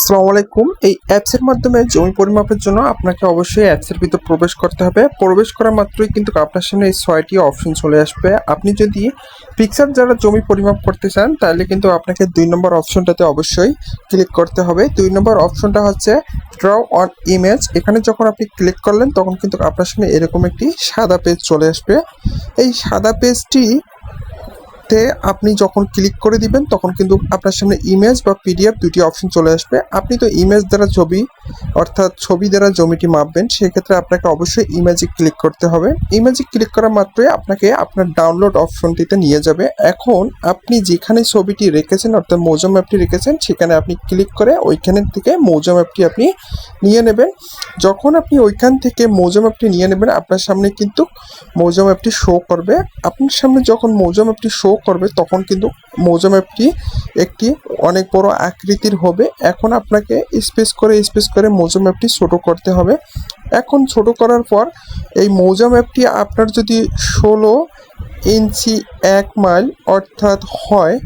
আসসালামু আলাইকুম। এই অ্যাপসের মাধ্যমে জমি পরিমাপের জন্য আপনাকে অবশ্যই অ্যাপসের ভিতর প্রবেশ করতে হবে। প্রবেশ করা মাত্রই কিন্তু আপনার সামনে এই ৬টি অপশন চলে আসবে। আপনি যদি পিকচার দ্বারা জমি পরিমাপ করতে চান তাহলে কিন্তু আপনাকে ২ নম্বর অপশনটাতে অবশ্যই ক্লিক করতে হবে। ২ নম্বর অপশনটা হচ্ছে ড্র অন ইমেজ। এখানে যখন আপনি ক্লিক করলেন তখন কিন্তু আপনার সামনে এরকম একটি সাদা পেজ চলে আসবে। এই সাদা পেজটি আপনি যখন ক্লিক করে দিবেন তখন কিন্তু আপনার সামনে ইমেজ বা পিডিএফ দুটি অপশন চলে আসবে। আপনি তো ইমেজ দ্বারা ছবি অর্থাৎ ছবি দ্বারা জমিটি মাপবেন, সেক্ষেত্রে আপনাকে অবশ্যই ইমেজে ক্লিক করতে হবে। ইমেজে ক্লিক করা মাত্রই আপনাকে আপনার ডাউনলোড অপশনটিতে নিয়ে যাবে। এখন আপনি যেখানে ছবিটি রেখেছেন অর্থাৎ মৌজা ম্যাপটি রেখেছেন সেখানে আপনি ক্লিক করে ওইখানের থেকে মৌজা ম্যাপটি আপনি নিয়ে নেবেন। যখন আপনি ওইখান থেকে মৌজা ম্যাপটি নিয়ে নেবেন আপনার সামনে কিন্তু মৌজা ম্যাপটি শো করবে। আপনার সামনে যখন মৌজা ম্যাপটি শো করবে তখন কিন্তু মৌজা ম্যাপটি একটি অনেক বড় আকৃতির হবে। এখন আপনাকে স্পেস করে মৌজা ম্যাপটি ছোট করতে হবে। এখন ছোট করার পর এই মৌজা ম্যাপটি আপনার যদি ১৬ ইঞ্চি ১ মাইল অর্থাৎ হয়,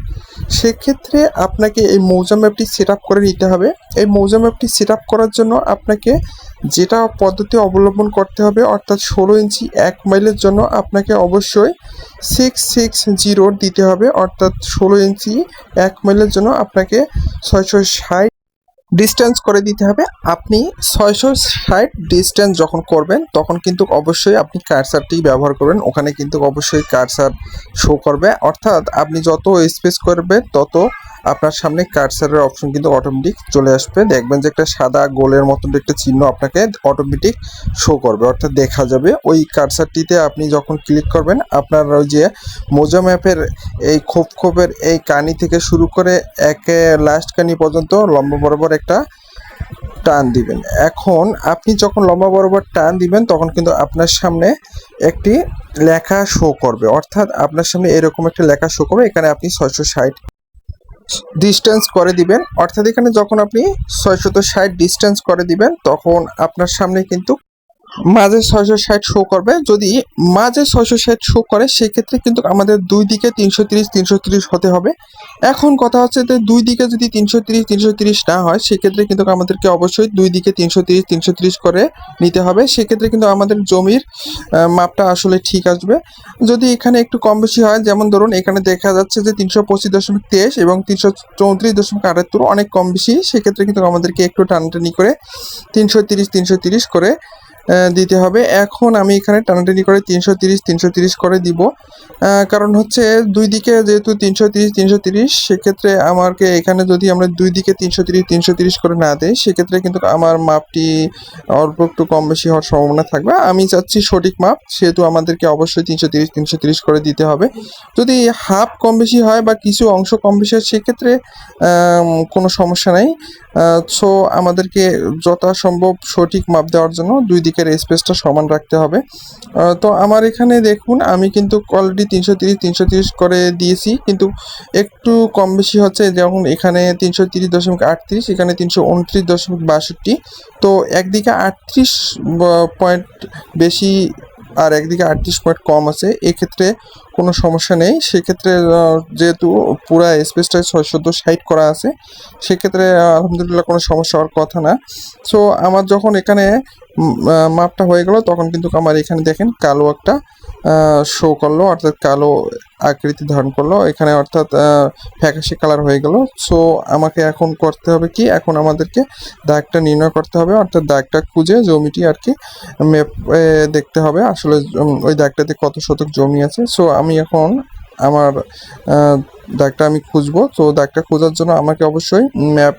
সেক্ষেত্রে আপনাকে এই মৌজা ম্যাপটি সেট আপ করে নিতে হবে। এই মৌজা ম্যাপটি সেট আপ করার জন্য আপনাকে যেটা পদ্ধতি অবলম্বন করতে হবে অর্থাৎ ১৬ ইঞ্চি ১ মাইলের জন্য আপনাকে অবশ্যই 660 দিতে হবে। অর্থাৎ ১৬ ইঞ্চি ১ মাইলের জন্য আপনাকে ৬৬০ ডিস্টেন্স করে দিতে হবে। আপনি ৬৬০ ডিস্টেন্স যখন করবেন তখন কিন্তু অবশ্যই আপনি কার্সারটি ব্যবহার করবেন। ওখানে কিন্তু অবশ্যই কার্সার শো করবে, অর্থাৎ আপনি যত স্পেস করবেন তত আপনার সামনে কার্সারের অপশন কিন্তু অটোমেটিক চলে আসবে। দেখবেন যে একটা সাদা গোলের মতন একটা চিহ্ন আপনাকে অটোমেটিক শো করবে, অর্থাৎ দেখা যাবে। ওই কার্সারটিতে আপনি যখন ক্লিক করবেন আপনার ওই যে মৌজা ম্যাপের এই খোপের এই কানি থেকে শুরু করে একে লাস্ট কানি পর্যন্ত লম্বা বরাবর একটা টান দিবেন। এখন আপনি যখন লম্বা বরাবর টান দিবেন তখন কিন্তু আপনার সামনে একটি লেখা শো করবে, অর্থাৎ আপনার সামনে এরকম একটা লেখা শো করবে। এখানে আপনি ৬৬০ ডিস্টেন্স করে দিবেন। অর্থাৎ এখানে যখন আপনি ৬৬০ ডিস্টেন্স করে দিবেন তখন আপনার সামনে কিন্তু মাঝে ৬৬০ শো করবে। যদি মাঝে ৬৬০ শো করে সেক্ষেত্রে কিন্তু আমাদের দুই দিকে ৩৩০ হতে হবে। এখন কথা হচ্ছে যে দুই দিকে যদি ৩৩০ না হয় সেক্ষেত্রে কিন্তু আমাদেরকে অবশ্যই দুই দিকে ৩৩০ করে নিতে হবে। সেক্ষেত্রে কিন্তু আমাদের জমির মাপটা আসলে ঠিক আসবে। যদি এখানে একটু কম বেশি হয়, যেমন ধরুন এখানে দেখা যাচ্ছে যে ৩২৫.২৩ এবং ৩৩৪.৭৮ অনেক কম বেশি, সেক্ষেত্রে কিন্তু আমাদেরকে একটু টানাটানি করে ৩৩০ করে দিতে হবে। এখন আমি এখানে টানাটানি করে ৩৩০ করে দিব, কারণ হচ্ছে দুই দিকে যেহেতু ৩৩০ সেক্ষেত্রে আমাকে এখানে যদি আমরা দুই দিকে ৩৩০ করে না দেই সেক্ষেত্রে কিন্তু আমার মাপটি অল্প একটু কম বেশি হওয়ার সম্ভাবনা থাকবে। আমি চাচ্ছি সঠিক মাপ, সেহেতু আমাদেরকে অবশ্যই ৩৩০ করে দিতে হবে। যদি হাফ কম বেশি হয় বা কিছু অংশ কম বেশি হয় সেক্ষেত্রে কোনো সমস্যা নেই। সো আমাদেরকে যথাসম্ভব সঠিক মাপ দেওয়ার জন্য দুই দিকের স্পেসটা সমান রাখতে হবে। তো আমার এখানে দেখুন আমি কিন্তু অলরেডি ৩৩০ করে দিয়েছি, কিন্তু একটু কম বেশি হচ্ছে। যেমন এখানে ৩৩০.৩৮, এখানে ৩২৯.৬২। তো একদিকে ৩৮ পয়েন্ট বেশি আর একদিকে ৩৮ পয়েন্ট কম আছে, এক্ষেত্রে কোনো সমস্যা নেই। সেক্ষেত্রে যেহেতু পুরা স্পেসটায় ৬৬০ করা আছে সেক্ষেত্রে আলহামদুলিল্লাহ কোনো সমস্যা হওয়ার কথা না। সো আমার যখন এখানে মাপটা হয়ে গেল তখন কিন্তু আমার এখানে দেখেন কালো একটা শো করলো, অর্থাৎ কালো আকৃতি ধারণ করলো এখানে, অর্থাৎ ফ্যাকাশে কালার হয়ে গেল। সো আমাকে এখন করতে হবে কি, এখন আমাদেরকে দাগটা নির্ণয় করতে হবে, অর্থাৎ দাগটা খুঁজে জমিটি আর কি ম্যাপে দেখতে হবে আসলে ওই দাগটাতে কত শতক জমি আছে। সো আমি এখন আমার দাগটা আমি খুঁজবো। তো দাগটা খোঁজার জন্য আমাকে অবশ্যই ম্যাপ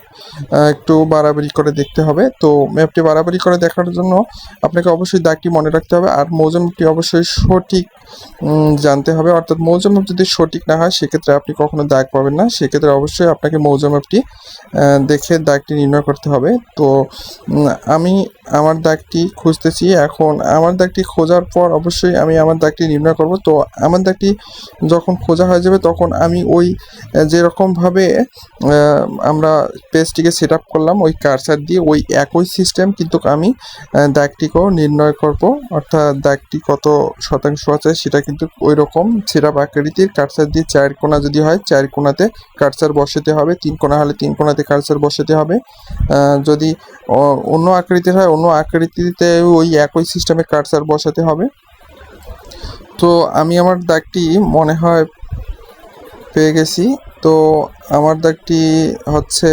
একটু বাড়াবাড়ি করে দেখতে হবে। তো ম্যাপটি বাড়াবাড়ি করে দেখার জন্য আপনাকে অবশ্যই দাগটি মনে রাখতে হবে, আর মৌজা ম্যাপটি অবশ্যই সঠিক জানতে হবে। অর্থাৎ মৌজা ম্যাপ যদি সঠিক না হয় সেক্ষেত্রে আপনি কখনো দাগ পাবেন না। সেক্ষেত্রে অবশ্যই আপনাকে মৌজা ম্যাপটি দেখে দাগটি নির্ণয় করতে হবে। তো আমি আমার দাগটি খুঁজতেছি। এখন আমার দাগটি খোঁজার পর অবশ্যই আমি আমার দাগটি নির্ণয় করব। তো আমার দাগটি যখন খোঁজা হয়ে যাবে তখন আমি ওই যেরকমভাবে আমরা পেজটিকে সেট আপ করলাম ওই কার্সার দিয়ে, ওই একই সিস্টেম কিন্তু আমি দাগটিকেও নির্ণয় করব, অর্থাৎ দাগটি কত শতাংশ আছে সেটা কিন্তু ওই রকম সেট আপ আকৃতির কার্সার দিয়ে 4 কোণা যদি হয় 4 কোণাতে কার্সার বসাতে হবে, 3 কোণা হলে 3 কোণাতে কার্সার বসাতে হবে, যদি অন্য আকৃতির হয় অন্য আকৃতিতে ওই একই সিস্টেমে কার্সার বসাতে হবে। তো আমি আমার দাগটি মনে হয় পেয়ে গেছি। তো আমার দাগটি হচ্ছে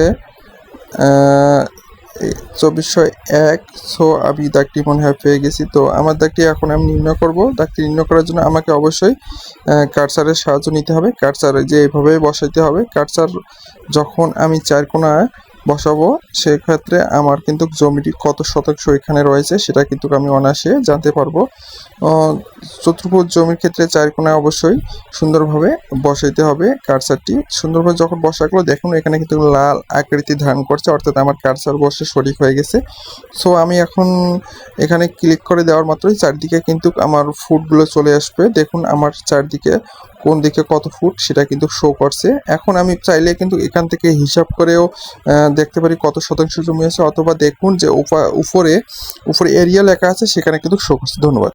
2401। সো আমি দাগটি মনে হয় পেয়ে গেছি। তো আমার দাগটি এখন আমি নির্ণয় করব। দাগটি নির্ণয় করার জন্য আমাকে অবশ্যই কার্সারের সাহায্য নিতে হবে। কার্সার যে এইভাবে বসাইতে হবে। কার্সার যখন আমি 4 কোণা বসাবো সেক্ষেত্রে আমার কিন্তু জমিটি কত শতাংশ এখানে রয়েছে সেটা কিন্তু আমি অনায়াসে জানতে পারবো। চতুর্ভুজ জমির ক্ষেত্রে 4 কোণায় অবশ্যই সুন্দরভাবে বসাইতে হবে কার্সারটি। সুন্দরভাবে যখন বসাগুলো দেখুন এখানে কিন্তু লাল আকৃতি ধারণ করছে, অর্থাৎ আমার কার্সার বসে সঠিক হয়ে গেছে। সো আমি এখন এখানে ক্লিক করে দেওয়ার মাত্রই চারদিকে কিন্তু আমার ফুটগুলো চলে আসবে। দেখুন আমার চারদিকে কোন দিকে কত ফুট সেটা কিন্তু শো করছে। এখন আমি চাইলে কিন্তু এখান থেকে হিসাব করেও দেখতে পারি কত শতাংশ জমি আছে, অথবা দেখুন যে উপরে এরিয়া লেখা আছে সেখানে কিন্তু শো করছে। ধন্যবাদ।